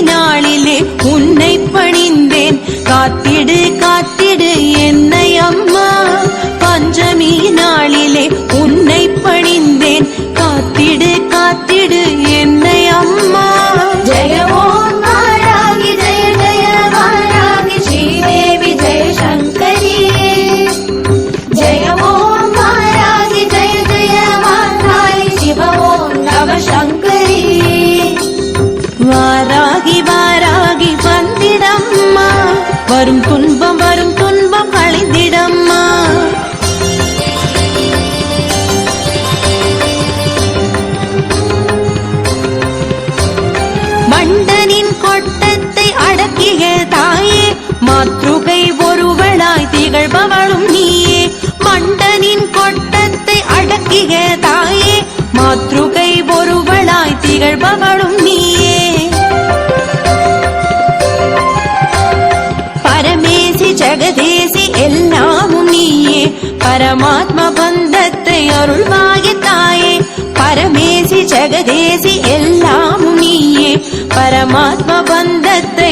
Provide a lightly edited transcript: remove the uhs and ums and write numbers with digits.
நாளிலே உன்னை பணிந்தேன், காத்திடு காத்திடு என்னை அம்மா. பஞ்சமி நாளிலே உன்னை பணிந்தேன், காத்திடு காத்திடு என்னை அம்மா. ஜெய ஓம் வாராகி ஜெய ஜெய வாராகி ஸ்ரீதேவி ஜெய சங்கரி. ஜெய ஓம் வாராகி ஜெய ஜெய வாராகி சிவ ஓம் நம சங்கரி. வாராகி வாராகி வந்திடம்மா, வரும் துன்பம் களைந்திடம்மா. மண்டனின் கொட்டத்தை அடக்கிய தாயே, மாத்ருகை ஒருவளாய் திகழ்பவளும் நீயே. மண்டனின் கொட்டத்தை அடக்கிய தாயே, மாத்ருகை ஒருவளாய் திகழ்பவளும் நீயே. பரமேசி ஜெகதேசி எல்லாமும் நீயே, பரமாத்ம பந்தத்தை அருள்வாய தாயே. பரமேசி ஜெகதேசி எல்லாமும் நீயே, பரமாத்ம பந்தத்தை